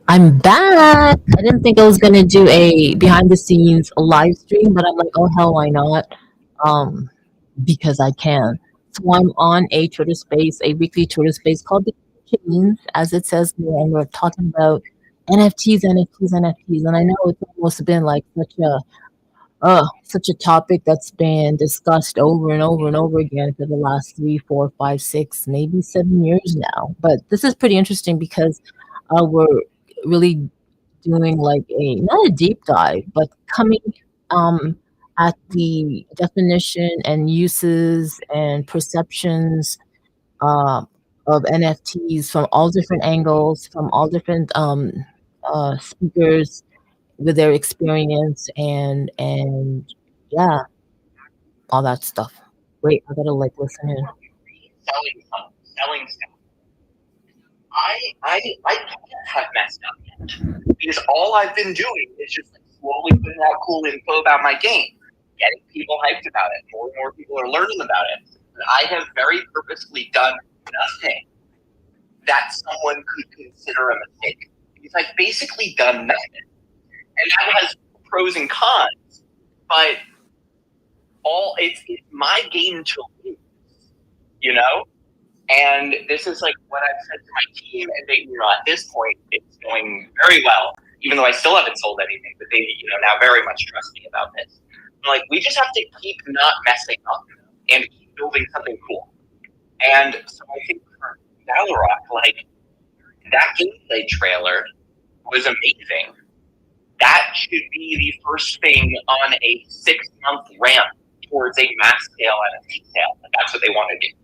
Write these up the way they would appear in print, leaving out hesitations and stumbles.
I'm back. I didn't think I was gonna do a behind the scenes live stream, but I'm like, oh hell, why not? Um, because I can. So I'm on a Twitter space, a weekly Twitter space called the Chains, as it says here, and we're talking about NFTs, NFTs, NFTs. And I know it's almost been like such a topic that's been discussed over and over and over again for the last 3, 4, 5, 6, maybe 7 years now. But this is pretty interesting because we're really doing like a not a deep dive, but coming um, at the definition and uses and perceptions uh, of NFTs from all different angles, from all different speakers with their experience and yeah, all that stuff. Wait, I gotta like listen in. Selling stuff. I can't have messed up yet because all I've been doing is just like slowly putting out cool info about my game, getting people hyped about it. More and more people are learning about it. And I have very purposely done nothing that someone could consider a mistake because I've basically done nothing, and that has pros and cons. But it's my game to lose, you know. And this is like what I've said to my team, and they, at this point, it's going very well. Even though I still haven't sold anything, but they, now very much trust me about this. I'm like, we just have to keep not messing up and keep building something cool. And so I think for Valorant, like that gameplay trailer was amazing. That should be the first thing on a 6-month ramp towards a mass scale NFT sale. That's what they want to do.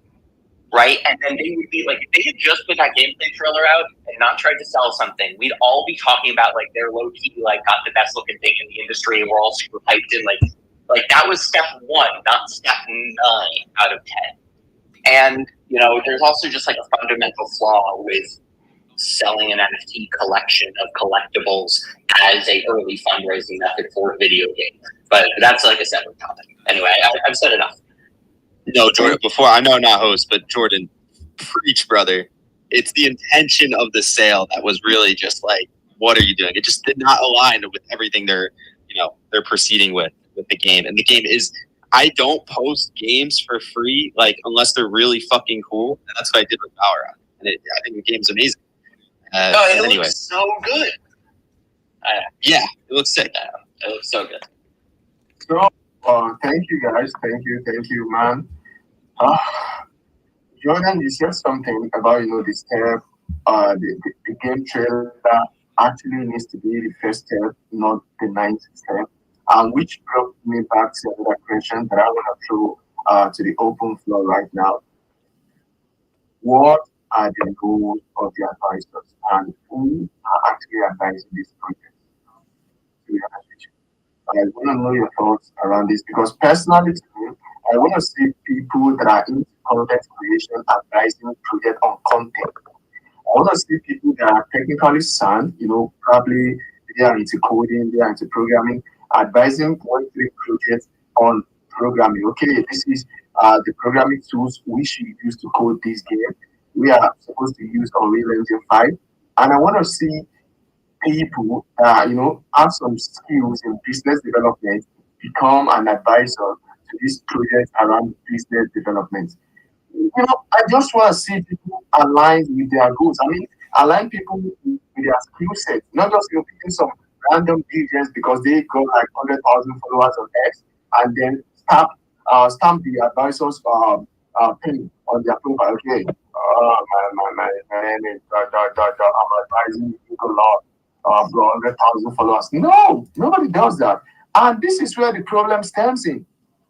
Right? And then they would be like, if they had just put that gameplay trailer out and not tried to sell something, we'd all be talking about like their low key, like got the best looking thing in the industry, and we're all super hyped and like that was step 1, not step 9 out of 10. And there's also just like a fundamental flaw with selling an NFT collection of collectibles as a early fundraising method for video games. But that's like a separate topic. Anyway, I've said enough. No, Jordan, before I know not host, but Jordan, preach, brother. It's the intention of the sale that was really just like, what are you doing? It just did not align with everything they're proceeding with the game. And the game is, I don't post games for free, like unless they're really fucking cool. And that's what I did with Valorant. And I think the game's amazing. It looks so good. Yeah, it looks sick. It looks so good. So, thank you guys. Thank you, man. Jordan, you said something about the step. The game trailer actually needs to be the first step, not the ninth step. Which brought me back to another question that I want to throw to the open floor right now. What are the goals of the advisors, and who are actually advising this project? To be honest with you, I want to know your thoughts around this because personally, to me, I want to see people that are into content creation advising project on content. I want to see people that are technically sound, probably they are into coding, they are into programming, advising Web3 projects on programming. Okay, this is the programming tools we should use to code this game. We are supposed to use Unreal Engine 5. And I want to see people, have some skills in business development, become an advisor to these projects around business development. I just want to see people aligned with their goals. I mean, align people with their skill set, not just picking some random DJs because they got like 100,000 followers on X and then stamp the advisors pin on their profile. Okay, my name is I'm advising you a lot. 100,000 followers. No, nobody does that. And this is where the problem stems in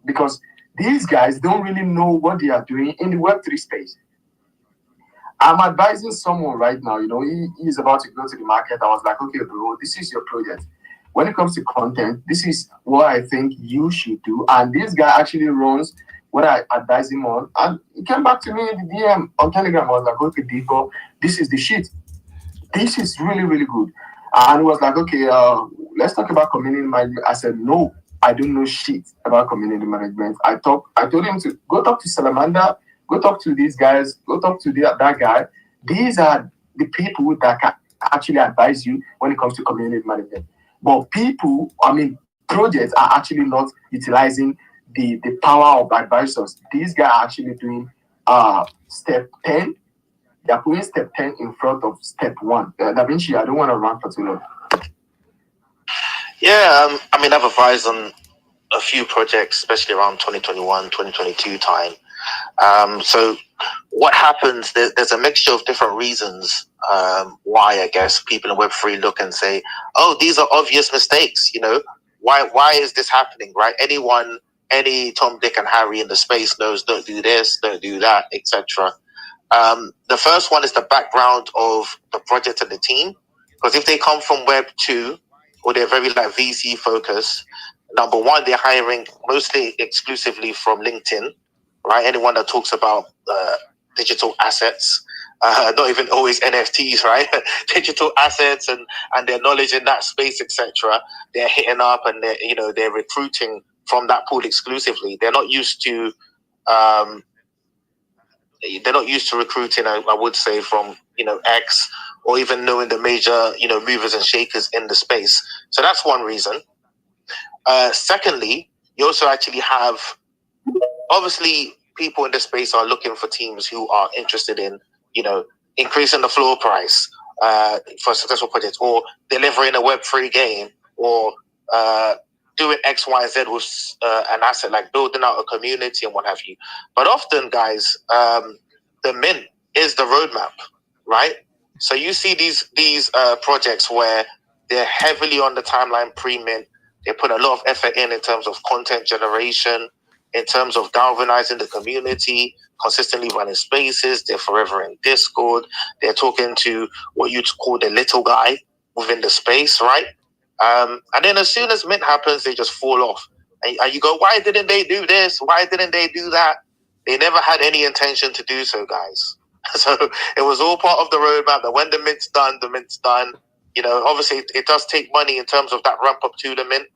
because these guys don't really know what they are doing in the Web3 space. I'm advising someone right now, he's about to go to the market. I was like, okay, bro, this is your project. When it comes to content, this is what I think you should do. And this guy actually runs what I advise him on. And he came back to me in the DM on Telegram. I was like, okay, Deepo, this is the shit. This is really, really good. And he was like, okay, let's talk about community management. I said, no, I don't know shit about community management. I told him to go talk to Salamander, go talk to these guys, go talk to that guy. These are the people that can actually advise you when it comes to community management. But people, I mean, projects are actually not utilizing the power of advisors. These guys are actually doing step 10. They're putting step 10 in front of step 1. Da Vinci, I don't want to run for too long. Yeah, I mean, I've advised on a few projects, especially around 2021, 2022 time. So what happens, there's a mixture of different reasons why, I guess, people in Web3 look and say, oh, these are obvious mistakes, why is this happening, right? Any Tom, Dick and Harry in the space knows don't do this, don't do that, etc. The first one is the background of the project and the team, because if they come from Web 2 or they're very like VC focused, number one, they're hiring mostly exclusively from LinkedIn, right? Anyone that talks about digital assets, not even always NFTs, right? Digital assets and their knowledge in that space, etc. They're hitting up and they're recruiting from that pool exclusively. They're not used to recruiting, I would say, from X or even knowing the major movers and shakers in the space. So that's one reason. Secondly, you also actually have, obviously, people in the space are looking for teams who are interested in, increasing the floor price for successful projects, or delivering a Web3 game, or doing X, Y, Z with an asset, like building out a community and what have you. But often, guys, the mint is the roadmap, right? So you see these projects where they're heavily on the timeline pre-mint. They put a lot of effort in terms of content generation, in terms of galvanizing the community, consistently running spaces. They're forever in Discord. They're talking to what you'd call the little guy within the space, right? And then as soon as mint happens, they just fall off. And you go, why didn't they do this? Why didn't they do that? They never had any intention to do so, guys. So it was all part of the roadmap that when the mint's done, the mint's done. Obviously it does take money in terms of that ramp up to the mint,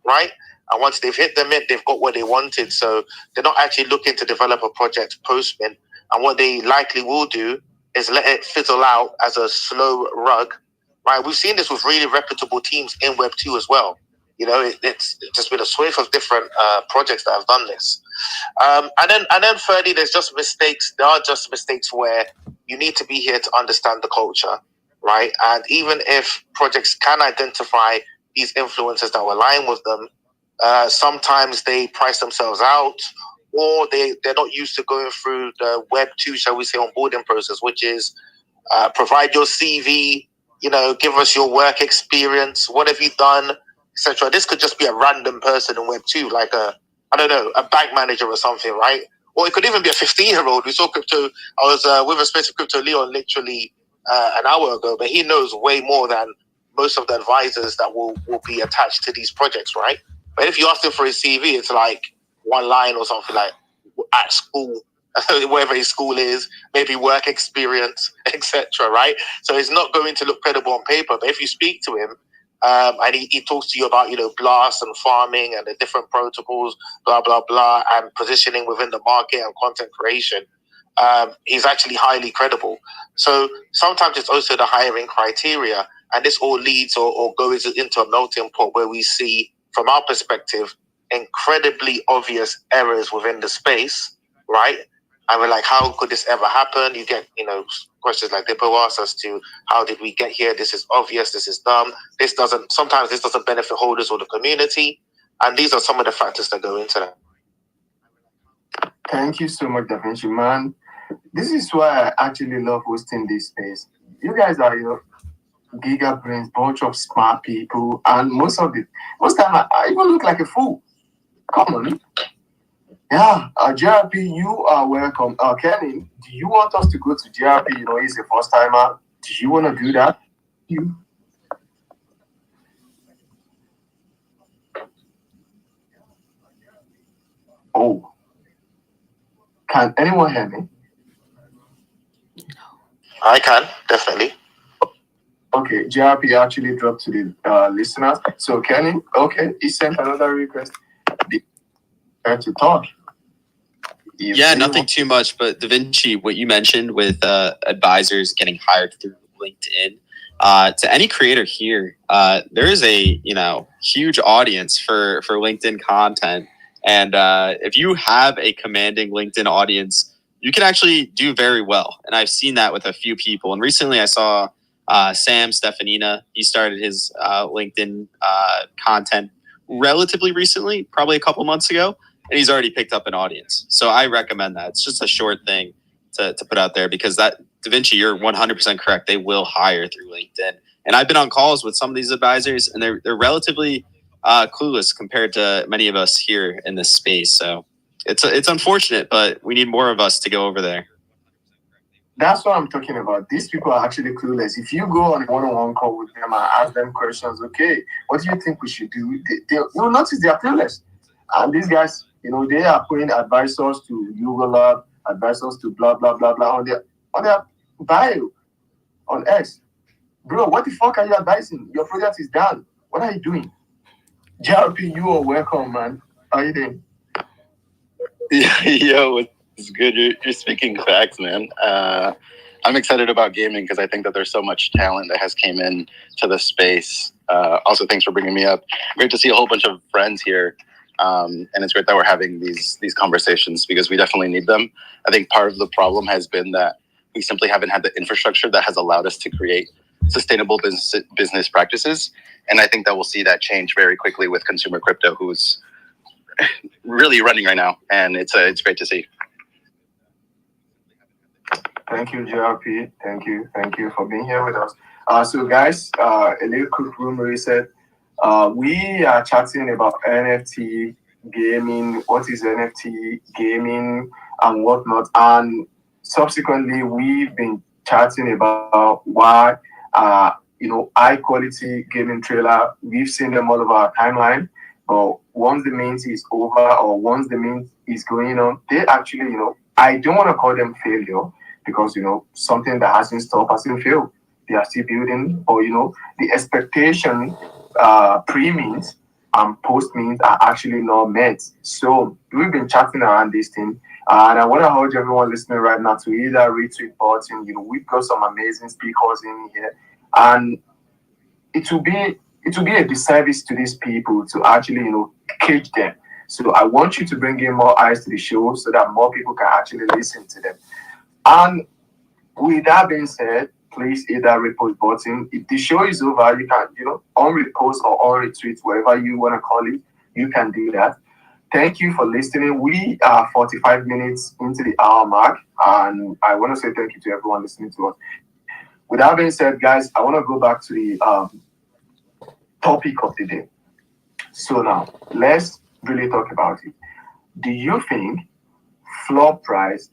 right? And once they've hit the mint, they've got what they wanted. So they're not actually looking to develop a project post mint. And what they likely will do is let it fizzle out as a slow rug, right? We've seen this with really reputable teams in Web 2 as well. It's just been a swathe of different projects that have done this. And then thirdly, there's just mistakes. There are just mistakes where you need to be here to understand the culture, right? And even if projects can identify these influencers that align with them, sometimes they price themselves out, or they're not used to going through the Web 2, shall we say, onboarding process, which is provide your CV, give us your work experience, what have you done, etc. This could just be a random person in Web 2, like a bank manager or something, right? Or it could even be a 15-year-old. We saw crypto. I was with a space of Crypto Leon literally an hour ago, but he knows way more than most of the advisors that will be attached to these projects, right? But if you ask him for his CV, it's like one line or something like at school, wherever his school is, maybe work experience, etc., right? So it's not going to look credible on paper. But if you speak to him, and he talks to you about, blast and farming and the different protocols, blah, blah, blah, and positioning within the market and content creation, he's actually highly credible. So sometimes it's also the hiring criteria, and this all leads or goes into a melting pot where we see, from our perspective, incredibly obvious errors within the space, right? And we're like, how could this ever happen? You get, questions like Dippo asks us to, how did we get here? This is obvious, this is dumb. Sometimes this doesn't benefit holders or the community. And these are some of the factors that go into that. Thank you so much, Da Vinci, man. This is why I actually love hosting this space. You guys are, giga brains, bunch of smart people, and most time I even look like a fool. Come on. Yeah, JRP, you are welcome. Kenny, do you want us to go to JRP? He's a first timer. Do you want to do that? You? Oh, can anyone hear me? I can, definitely. Okay, JRP actually dropped to the listeners. So Kenny, okay, he sent another request to talk. Yeah, nothing too much, but Da Vinci, what you mentioned with advisors getting hired through LinkedIn, to any creator here, there is a huge audience for LinkedIn content, and if you have a commanding LinkedIn audience, you can actually do very well. And I've seen that with a few people. And recently, I saw Sam Stefanina. He started his LinkedIn content relatively recently, probably a couple months ago, and he's already picked up an audience. So I recommend that. It's just a short thing to put out there, because that Da Vinci, you're 100% correct. They will hire through LinkedIn. And I've been on calls with some of these advisors, and they're relatively clueless compared to many of us here in this space. So it's unfortunate, but we need more of us to go over there. That's what I'm talking about. These people are actually clueless. If you go on a one-on-one call with them and ask them questions, okay, what do you think we should do? You'll notice they are clueless. And these guys, they are putting advisors to Google Lab, advisors to blah, blah, blah, blah on their bio on X. Bro, what the fuck are you advising? Your project is done. What are you doing? JRP, you are welcome, man. How are you doing? Yo, it's good. You're speaking facts, man. I'm excited about gaming because I think that there's so much talent that has came in to the space. Also, thanks for bringing me up. Great to see a whole bunch of friends here. And it's great that we're having these conversations because we definitely need them. I think part of the problem has been that we simply haven't had the infrastructure that has allowed us to create sustainable business practices. And I think that we'll see that change very quickly with consumer crypto, who's really running right now. And it's great to see. Thank you, JRP. Thank you for being here with us. So guys, a little quick room reset. We are chatting about NFT gaming, what is NFT gaming and whatnot. And subsequently, we've been chatting about why, high quality gaming trailer, we've seen them all over our timeline. But once the mint is over or once the mint is going on, they actually, I don't want to call them failure because, something that hasn't stopped hasn't failed. They are still building, or, the expectation pre-mint and post-mint are actually not met. So we've been chatting around this thing. And I want to urge everyone listening right now to either retweet button. We've got some amazing speakers in here. And it will be a disservice to these people to actually, cage them. So I want you to bring in more eyes to the show so that more people can actually listen to them. And with that being said, please hit that repost button. If the show is over, you can, unrepost or unretweet, whatever you want to call it, you can do that. Thank you for listening. We are 45 minutes into the hour mark, and I want to say thank you to everyone listening to us. With that being said, guys, I want to go back to the topic of the day. So now, let's really talk about it. Do you think floor price,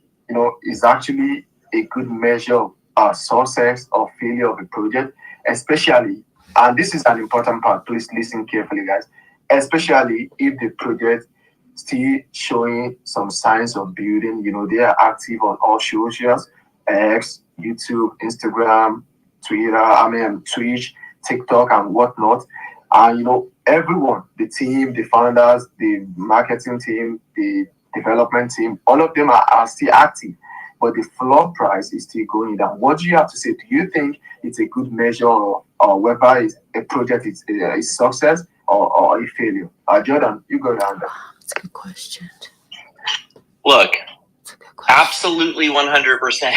is actually a good measure of success or failure of a project, especially, and this is an important part, please listen carefully, guys, especially if the project still showing some signs of building, they are active on all socials, X, YouTube, Instagram, Twitter, Twitch, TikTok, and whatnot. And, everyone, the team, the founders, the marketing team, the development team, all of them are still active, but the floor price is still going down. What do you have to say? Do you think it's a good measure or whether a project is a success or a failure? Jordan, you go down there. That's a good question. Look, absolutely 100%.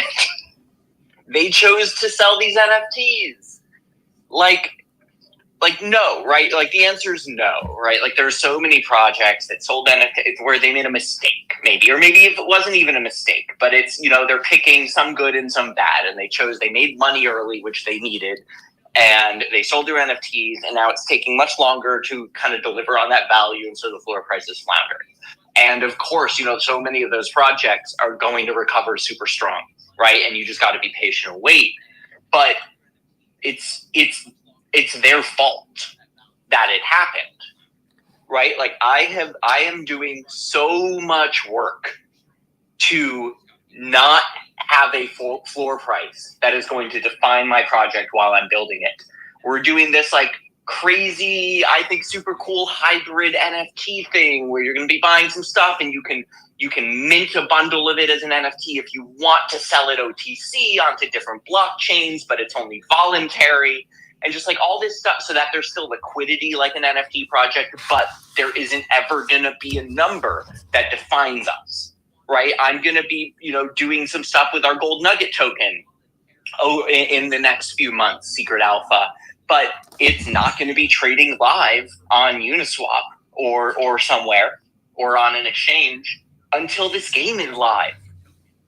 They chose to sell these NFTs. Like no, right? Like the answer is no, right? Like there are so many projects that sold NFTs where they made a mistake, maybe, or maybe if it wasn't even a mistake, but it's, they're picking some good and some bad, and they made money early, which they needed, and they sold their NFTs, and now it's taking much longer to kind of deliver on that value, and so the floor price is floundering. And of course, so many of those projects are going to recover super strong, right? And you just got to be patient and wait. But it's their fault that it happened, right? Like I am doing so much work to not have a floor price that is going to define my project while I'm building it. We're doing this like crazy, I think super cool hybrid NFT thing where you're going to be buying some stuff and you can mint a bundle of it as an NFT if you want to sell it OTC onto different blockchains, but it's only voluntary, and just like all this stuff so that there's still liquidity like an NFT project, but there isn't ever going to be a number that defines us, right? I'm going to be, doing some stuff with our gold nugget token in the next few months, secret alpha, but it's not going to be trading live on Uniswap or somewhere or on an exchange until this game is live.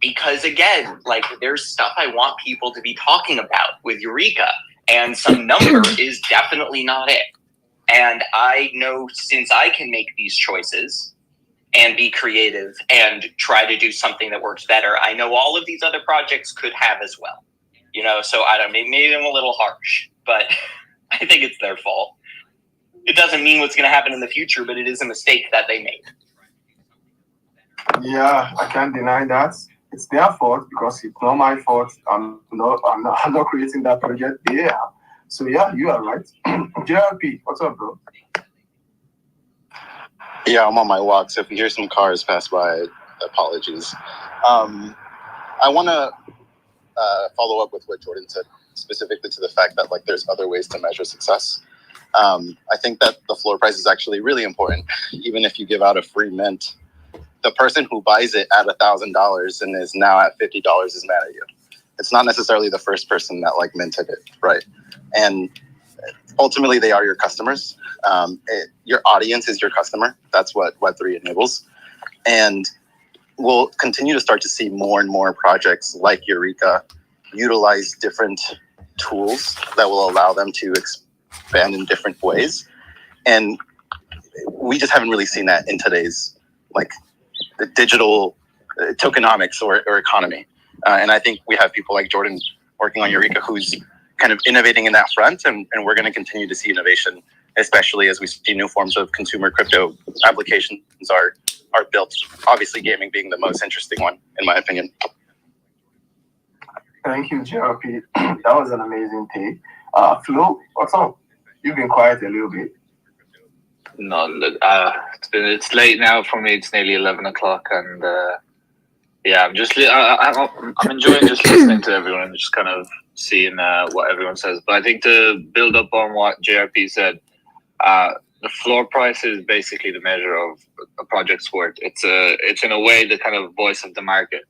Because again, like there's stuff I want people to be talking about with Eureka, and some number is definitely not it. And I know since I can make these choices and be creative and try to do something that works better, I know all of these other projects could have as well. So I don't know, maybe I'm a little harsh, but I think it's their fault. It doesn't mean what's going to happen in the future, but it is a mistake that they made. Yeah, I can't deny that. It's their fault because it's not my fault. I'm not creating that project. Yeah. So yeah, you are right. JRP, what's up, bro? Yeah, I'm on my walk, so if you hear some cars pass by, apologies. I want to follow up with what Jordan said, specifically to the fact that like there's other ways to measure success. I think that the floor price is actually really important. Even if you give out a free mint, the person who buys it at $1,000 and is now at $50 is mad at you. It's not necessarily the first person that like minted it, right? And ultimately, they are your customers. Your audience is your customer. That's what Web3 enables. And we'll continue to start to see more and more projects like Eureka utilize different tools that will allow them to expand in different ways. And we just haven't really seen that in today's like the digital tokenomics or economy. And I think we have people like Jordan working on Eureka who's kind of innovating in that front, and we're going to continue to see innovation, especially as we see new forms of consumer crypto applications are built. Obviously, gaming being the most interesting one, in my opinion. Thank you, JRP. That was an amazing take. Flo, what's up? You've been quiet a little bit. No, it's late now for me. It's nearly 11 o'clock, and yeah, I'm enjoying just listening to everyone and just kind of seeing what everyone says. But I think to build up on what JRP said, the floor price is basically the measure of a project's worth. It's in a way the kind of voice of the market.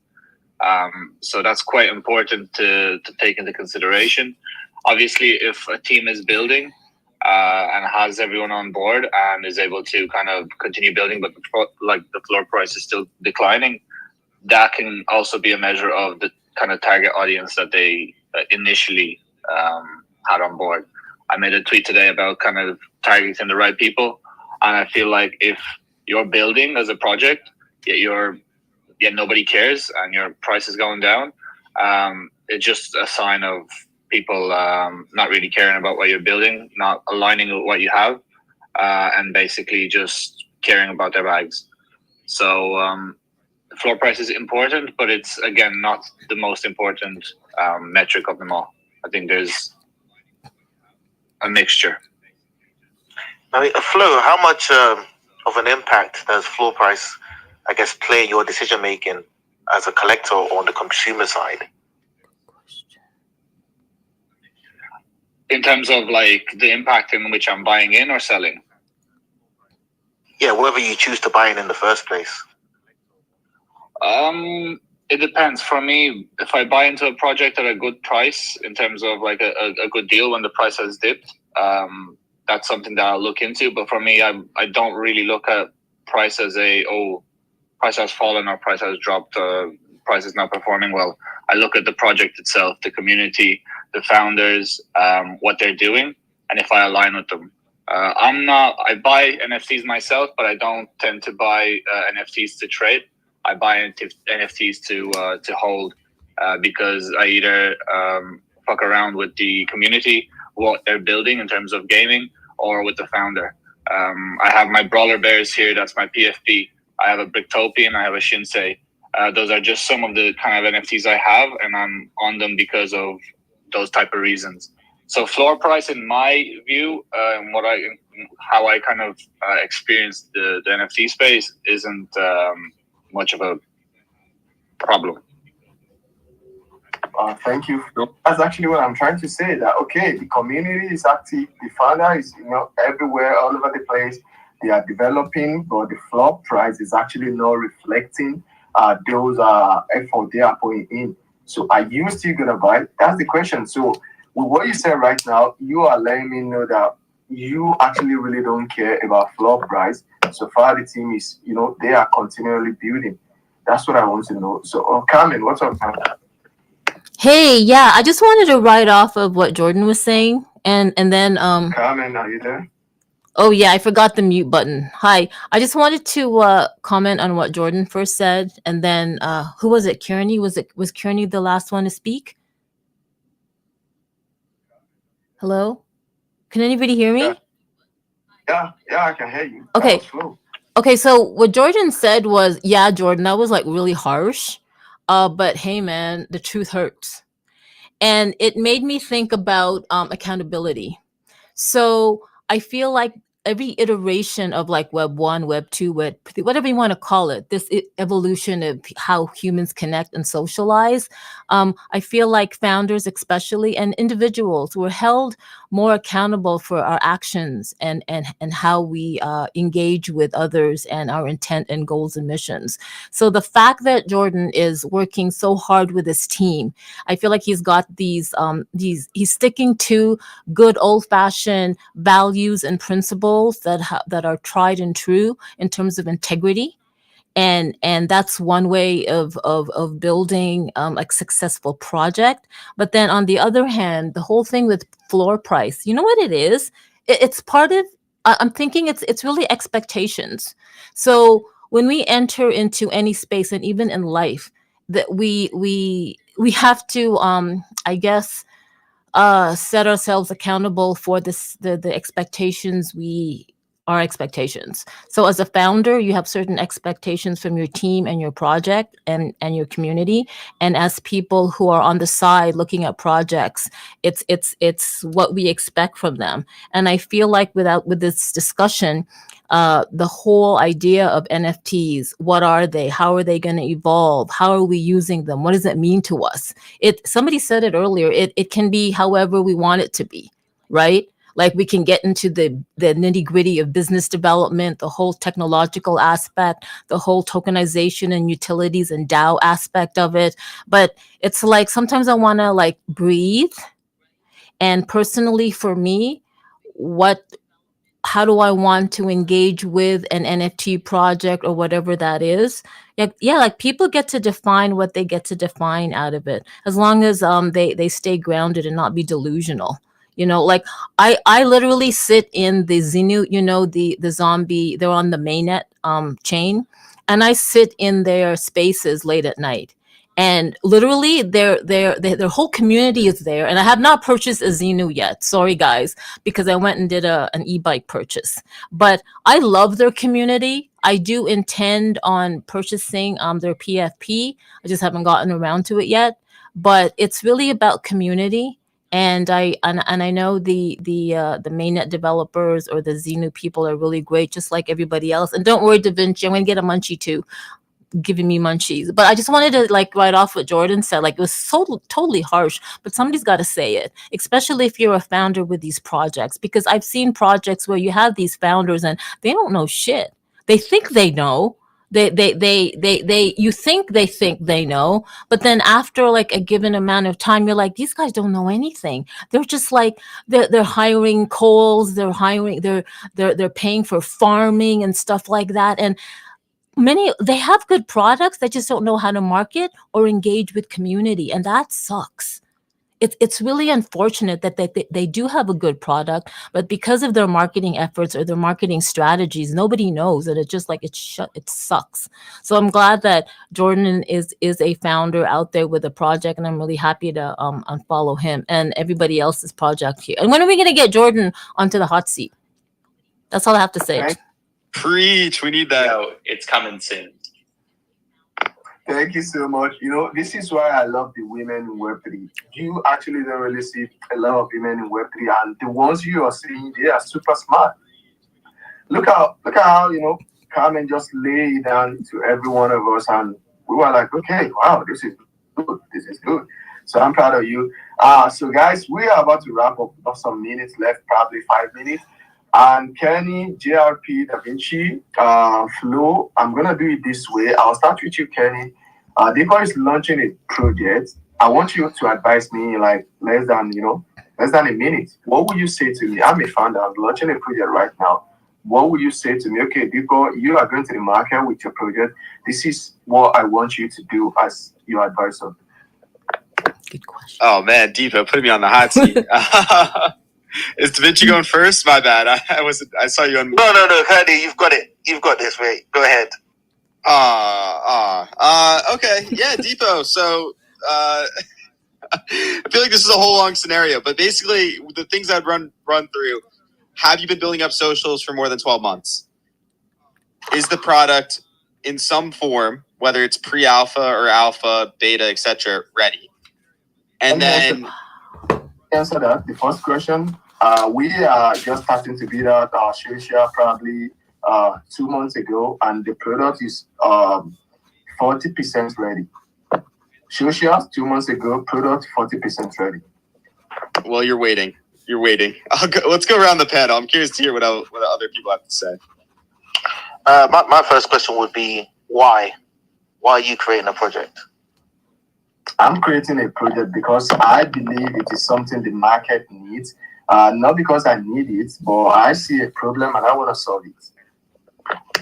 So that's quite important to take into consideration. Obviously, if a team is building and has everyone on board and is able to kind of continue building, but the floor price is still declining, that can also be a measure of the kind of target audience that they initially had on board. I made a tweet today about kind of targeting the right people, and I feel like if you're building as a project, yet nobody cares and your price is going down, it's just a sign of people not really caring about what you're building, not aligning with what you have, and basically just caring about their bags. So floor price is important, but it's again not the most important metric of them all. I think there's a mixture. I mean, Flo, how much of an impact does floor price, I guess, play in your decision making as a collector on the consumer side? In terms of like the impact in which I'm buying in or selling? Yeah, whether you choose to buy in the first place. It depends. For me, if I buy into a project at a good price, in terms of like a good deal when the price has dipped, that's something that I'll look into. But for me, I don't really look at price as price has fallen or price has dropped, price is not performing well. I look at the project itself, the community, the founders, what they're doing, and if I align with them. I buy NFTs myself, but I don't tend to buy NFTs to trade. I buy NFTs to hold because I either fuck around with the community, what they're building in terms of gaming, or with the founder. I have my Brawler Bears here. That's my PFP. I have a Bricktopian. I have a Shinsei. Those are just some of the kind of NFTs I have, and I'm on them because of those type of reasons. So floor price, in my view, and how I kind of experienced the NFT space isn't much of a problem. Thank you. That's actually what I'm trying to say. That okay, the community is active, the founder is everywhere, all over the place. They are developing, but the floor price is actually not reflecting those effort they are putting in. So are you still gonna buy? That's the question. So with what you said right now, you are letting me know that you actually really don't care about floor price. So far, the team is, they are continually building. That's what I want to know. So, Carmen, what's up, man? Hey, yeah, I just wanted to write off of what Jordan was saying, and then Carmen, are you there? oh yeah, I forgot the mute button. Hi, I just wanted to comment on what Jordan first said, and then who was it? Kearney? Was Kearney the last one to speak? Hello, can anybody hear me? Yeah, I can hear you. Okay. Okay, so what Jordan said was, yeah, Jordan, that was like really harsh. But hey, man, the truth hurts. And it made me think about accountability. So I feel like every iteration of like Web 1, Web 2, Web, whatever you want to call it, this evolution of how humans connect and socialize, I feel like founders especially and individuals were held more accountable for our actions and how we engage with others and our intent and goals and missions. So the fact that Jordan is working so hard with his team, I feel like he's got these he's sticking to good old-fashioned values and principles that are tried and true in terms of integrity, and that's one way of building a successful project. But then on the other hand, the whole thing with floor price, you know what it is? It's part of, I'm thinking it's really expectations. So when we enter into any space, and even in life, that we have to I guess set ourselves accountable for the expectations our expectations. So as a founder, you have certain expectations from your team and your project and your community. And as people who are on the side looking at projects, it's what we expect from them. And I feel like with this discussion, the whole idea of NFTs, what are they? How are they going to evolve? How are we using them? What does it mean to us? Somebody said it earlier, it can be however we want it to be, right? Like we can get into the nitty gritty of business development, the whole technological aspect, the whole tokenization and utilities and DAO aspect of it. But it's like sometimes I want to like breathe. And personally for me, how do I want to engage with an NFT project or whatever that is? Yeah, like people get to define what they get to define out of it, as long as they stay grounded and not be delusional. Like I literally sit in the Xenu, the zombie, they're on the mainnet chain, and I sit in their spaces late at night. And literally their whole community is there. And I have not purchased a Xenu yet. Sorry guys, because I went and did an e-bike purchase. But I love their community. I do intend on purchasing their PFP. I just haven't gotten around to it yet. But it's really about community. And I know the mainnet developers or the Xenu people are really great, just like everybody else. And don't worry, Da Vinci, I'm gonna get a munchie too, giving me munchies. But I just wanted to like write off what Jordan said. Like it was so totally harsh, but somebody's got to say it, especially if you're a founder with these projects, because I've seen projects where you have these founders and they don't know shit. They think they know. You think they know, but then after like a given amount of time, you're like, these guys don't know anything. They're just like they're hiring coals, they're paying for farming and stuff like that. And they have good products, they just don't know how to market or engage with community, and that sucks. It's really unfortunate that they do have a good product, but because of their marketing efforts or their marketing strategies, nobody knows, and it just like it sucks. So I'm glad that Jordan is a founder out there with a project, and I'm really happy to unfollow him and everybody else's project here. And when are we going to get Jordan onto the hot seat? That's all I have to say. Preach. We need that. Yo, it's coming soon. Thank you so much. This is why I love the women in Web3. You actually don't really see a lot of women in Web3, and the ones you are seeing, they are super smart. Look how Carmen just lay it down to every one of us, and we were like, okay, wow, this is good. This is good. So I'm proud of you. So guys, we are about to wrap up. Got some minutes left, probably 5 minutes. And Kenny, JRP, Da Vinci, Flo, I'm gonna do it this way. I'll start with you, Kenny. Deepa is launching a project. I want you to advise me like less than a minute. What would you say to me? I'm a founder. I'm launching a project right now. What would you say to me? Okay, Deepa, you are going to the market with your project. This is what I want you to do as your advisor. Good question. Oh man, Deepa, putting me on the hot seat. Is Da Vinci going first? My bad. I saw you on. No, Kenny, you've got it. You've got this, mate. Go ahead. Okay. Yeah, Deepo. So, I feel like this is a whole long scenario, but basically the things I'd run through. Have you been building up socials for more than 12 months? Is the product in some form, whether it's pre-alpha or alpha, beta, etc., ready? And then answer that. The first question. We are just starting to build out our social probably 2 months ago, and the product is 40% ready. Social 2 months ago, product 40% ready. Well, you're waiting. Let's go around the panel. I'm curious to hear what other people have to say. My first question would be why? Why are you creating a project? I'm creating a project because I believe it is something the market needs. Not because I need it, but I see a problem and I want to solve it.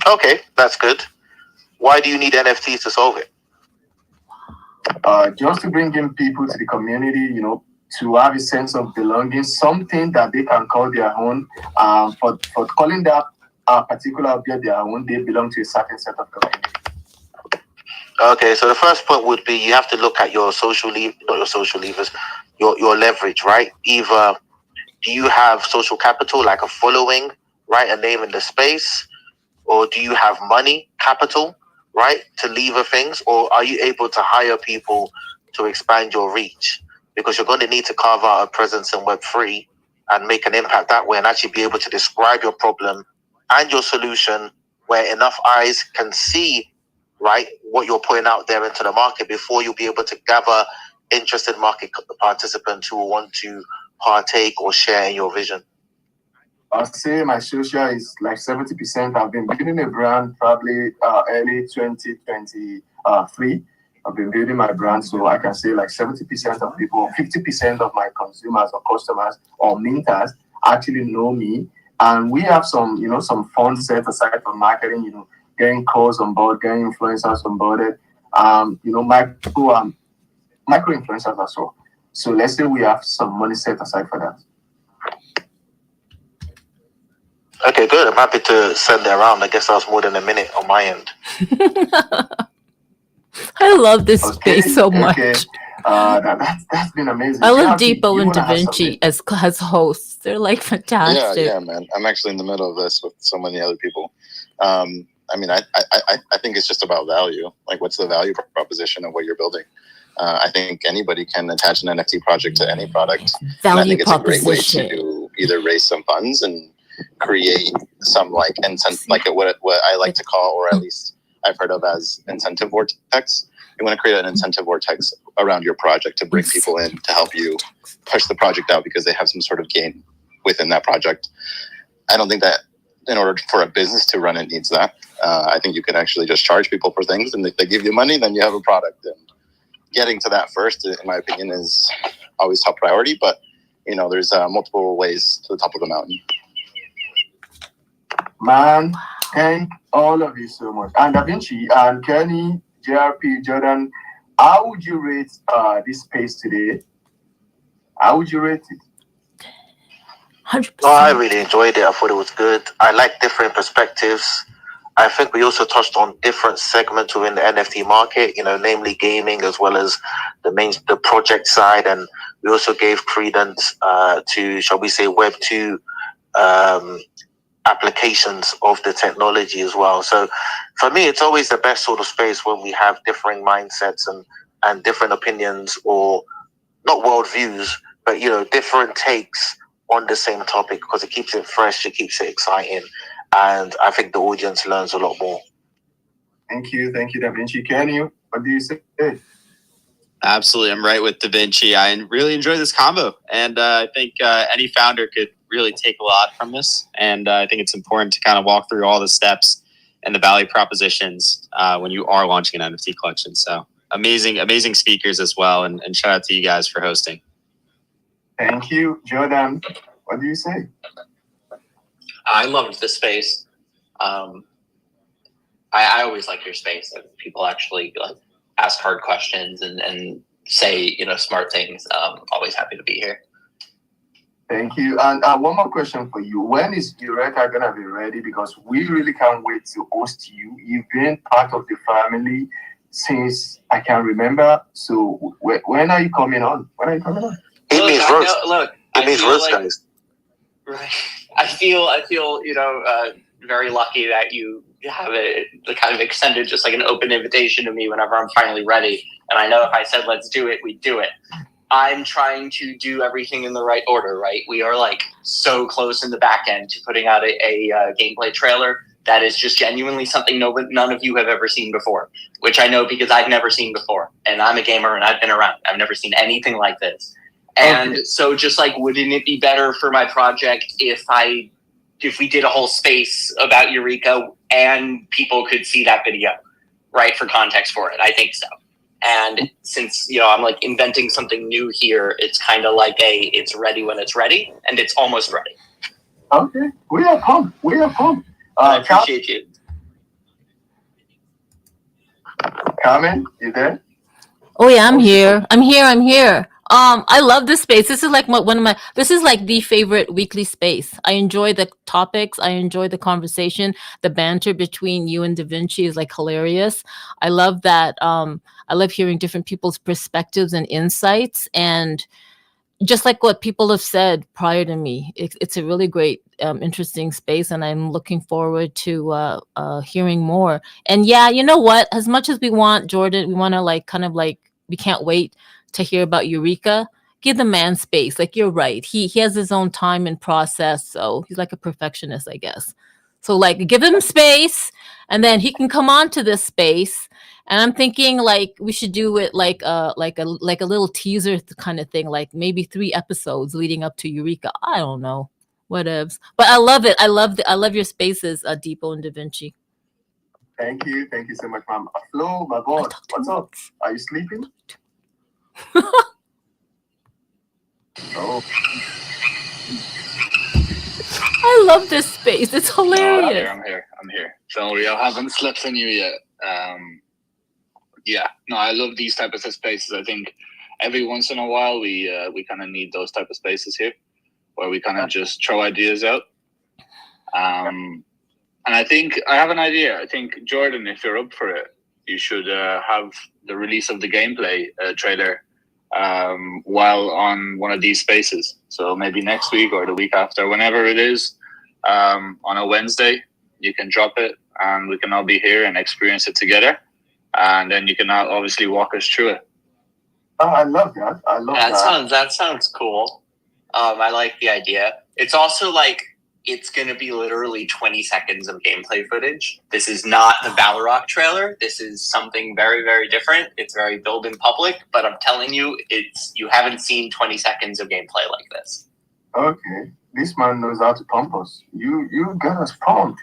Okay, that's good. Why do you need NFTs to solve it? Just to bring in people to the community, to have a sense of belonging, something that they can call their own. For calling that particular object their own, they belong to a certain set of community. Okay, so the first point would be you have to look at your not your social levers, your leverage, right? Either do you have social capital, like a following, right, a name in the space, or do you have money capital, right, to lever things, or are you able to hire people to expand your reach? Because you're going to need to carve out a presence in Web3 and make an impact that way and actually be able to describe your problem and your solution where enough eyes can see, right, what you're putting out there into the market before you'll be able to gather interested market participants who will want to partake or share in your vision. I'll say my social is like 70%. I've been building a brand probably early 2023. I've been building my brand, so I can say like 70% of people, 50% of my consumers or customers or minters actually know me. And we have some funds set aside for marketing, getting calls on board, getting influencers on board, micro influencers as well. So let's say we have some money set aside for that. Okay, good. I'm happy to send it around. I guess that was more than a minute on my end. I love this space so much. That's been amazing. I love Deepo and Da Vinci as hosts. They're like fantastic. Yeah, man. I'm actually in the middle of this with so many other people. I think it's just about value. Like, what's the value proposition of what you're building? I think anybody can attach an NFT project to any product. Value I think it's proposition. a great way to either raise some funds and create some like incentive, like what I like to call, or at least I've heard of as incentive vortex. You want to create an incentive vortex around your project to bring people in to help you push the project out because they have some sort of gain within that project. I don't think that in order for a business to run, it needs that. I think you can actually just charge people for things, and if they give you money, then you have a product. And getting to that first, in my opinion, is always top priority. But there's multiple ways to the top of the mountain. Man, thank all of you so much. And Da Vinci and Kenny, JRP, Jordan, how would you rate this space today? How would you rate it? 100%. No, I really enjoyed it. I thought it was good. I like different perspectives. I think we also touched on different segments within the NFT market, namely gaming as well as the project side. And we also gave credence to, shall we say, Web 2 applications of the technology as well. So for me, it's always the best sort of space when we have differing mindsets and different opinions, or not worldviews, but different takes on the same topic, because it keeps it fresh, it keeps it exciting, and I think the audience learns a lot more. Thank you, Da Vinci. Kenny, what do you say? Absolutely, I'm right with Da Vinci. I really enjoy this combo, and I think any founder could really take a lot from this. And I think it's important to kind of walk through all the steps and the value propositions when you are launching an NFT collection. So amazing speakers as well, and shout out to you guys for hosting. Thank you, Jordan. What do you say? I loved the space. I always like your space, and people actually ask hard questions and say smart things. Always happy to be here. Thank you. And one more question for you. When is Eureka going to be ready? Because we really can't wait to host you. You've been part of the family since I can remember. So when are you coming on? It means roast. It means roast, like, guys. Right. I feel very lucky that you have it kind of extended just like an open invitation to me whenever I'm finally ready. And I know if I said let's do it, we'd do it. I'm trying to do everything in the right order, right? We are like so close in the back end to putting out a gameplay trailer that is just genuinely something none of you have ever seen before, which I know because I've never seen before. And I'm a gamer and I've been around. I've never seen anything like this. And so just like, wouldn't it be better for my project if we did a whole space about Eureka and people could see that video, right? For context for it. I think so. And since, I'm like inventing something new here, it's kind of like it's ready when it's ready, and it's almost ready. Okay. We are pumped. I appreciate you. Carmen, you there? Oh yeah, I'm here. I love this space. This is like this is like the favorite weekly space. I enjoy the topics. I enjoy the conversation. The banter between you and Da Vinci is like hilarious. I love that. I love hearing different people's perspectives and insights. And just like what people have said prior to me, it's a really great, interesting space, and I'm looking forward to hearing more. And yeah, you know what? As much as we want Jordan, we want to we can't wait to hear about Eureka. Give the man space. Like, you're right. He has his own time and process, so he's like a perfectionist, I guess. So like, give him space, and then he can come on to this space. And I'm thinking like we should do it like a little teaser kind of thing, like maybe 3 episodes leading up to Eureka. I don't know, whatevs. But I love it. I love your spaces, Deepo and Da Vinci. Thank you so much, ma'am. Flo, my boss, what's up? Are you sleeping? Oh. I love this space. It's hilarious. I'm here. Don't worry, I haven't slept on you yet. Yeah, no, I love these type of spaces. I think every once in a while we kind of need those type of spaces here, where we kind of just throw ideas out. And I think I have an idea. I think, Jordan, if you're up for it, you should have the release of the gameplay trailer while on one of these spaces. So maybe next week or the week after, whenever it is, on a Wednesday, you can drop it and we can all be here and experience it together. And then you can obviously walk us through it. Oh, I love that. That sounds cool. I like the idea. It's also like, it's going to be literally 20 seconds of gameplay footage. This is not the Balrog trailer. This is something very, very different. It's very build in public, but I'm telling you, you haven't seen 20 seconds of gameplay like this. Okay. This man knows how to pump us. You got us pumped.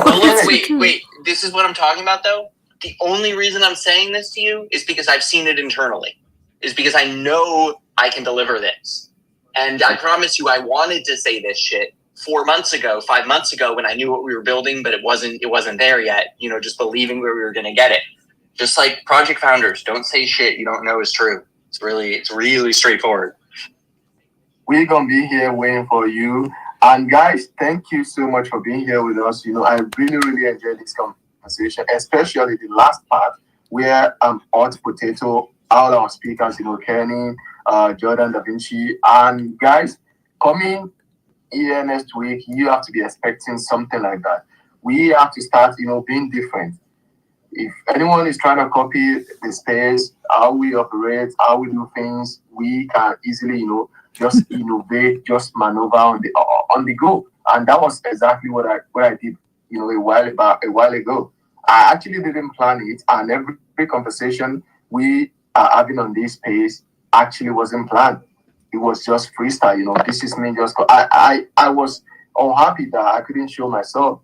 Well, look, wait. This is what I'm talking about, though. The only reason I'm saying this to you is because I've seen it internally. Is because I know I can deliver this. And I promise you, I wanted to say this shit 4 months ago, 5 months ago, when I knew what we were building, but it wasn't there yet. Just believing where we were going to get it. Just like project founders, don't say shit you don't know is true. It's really straightforward. We're gonna be here waiting for you. And guys, thank you so much for being here with us. I really enjoyed this conversation, especially the last part where Hot Potato, all our speakers, Kenny, Jordan, Da Vinci, and guys, coming here next week, you have to be expecting something like that. We have to start, being different. If anyone is trying to copy the space, how we operate, how we do things, we can easily, just innovate, just maneuver on the go. And that was exactly what I did, a while ago. I actually didn't plan it, and every conversation we are having on this space actually wasn't planned. It was just freestyle. This is me just. I was unhappy that I couldn't show myself.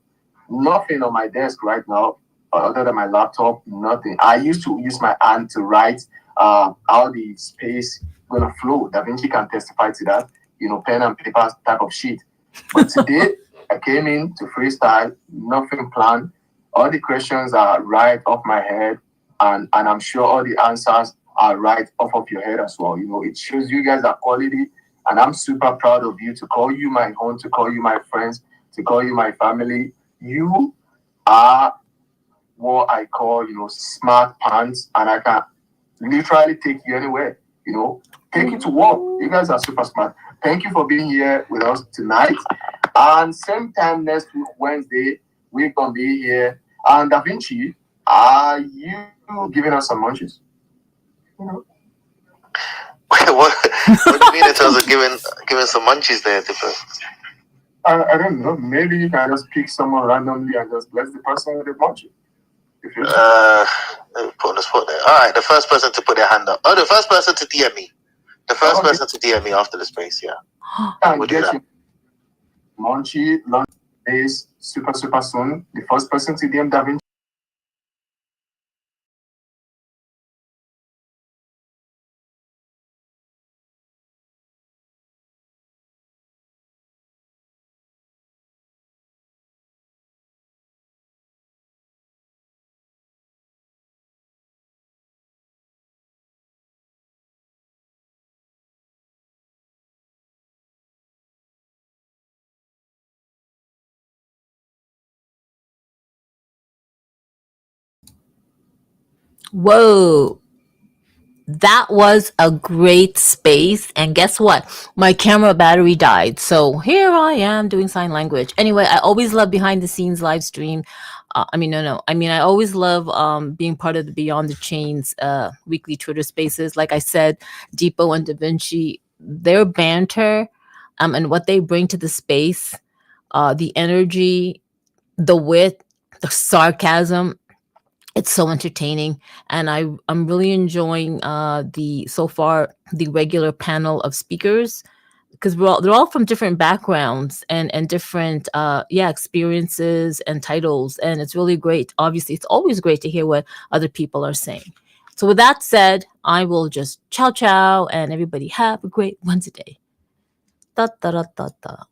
Nothing on my desk right now other than my laptop, nothing. I used to use my hand to write how the space gonna flow. Da Vinci can testify to that. Pen and paper type of sheet. But today I came in to freestyle, nothing planned. All the questions are right off my head, and I'm sure all the answers are right off of your head as well. It shows you guys are quality, and I'm super proud of you to call you my home, to call you my friends, to call you my family. You are what I call, smart pants, and I can literally take you anywhere, take you to work. You guys are super smart. Thank you for being here with us tonight. And same time next week, Wednesday, we're going to be here. And Da Vinci, are you giving us some munchies? What do you mean in terms of giving some munchies there, Dipper? I don't know. Maybe you can just pick someone randomly and just bless the person with a munchie. Put on the spot there. All right, the first person to put their hand up. Oh, the first person to DM me. The first person to DM me after the space, yeah. We'll get you munchie, lunch days, super soon. The first person to DM Da Vinci. Whoa. That was a great space. And guess what? My camera battery died. So here I am doing sign language. Anyway, I always love behind the scenes live stream. No. I mean, I always love being part of the Beyond the Chains weekly Twitter spaces. Like I said, Depot and Da Vinci, their banter and what they bring to the space, the energy, the wit, the sarcasm, it's so entertaining, and I'm really enjoying the regular panel of speakers, because they're all from different backgrounds and different experiences and titles, and it's really great. Obviously, it's always great to hear what other people are saying. So with that said, I will just ciao ciao, and everybody have a great Wednesday. Da, da, da, da, da.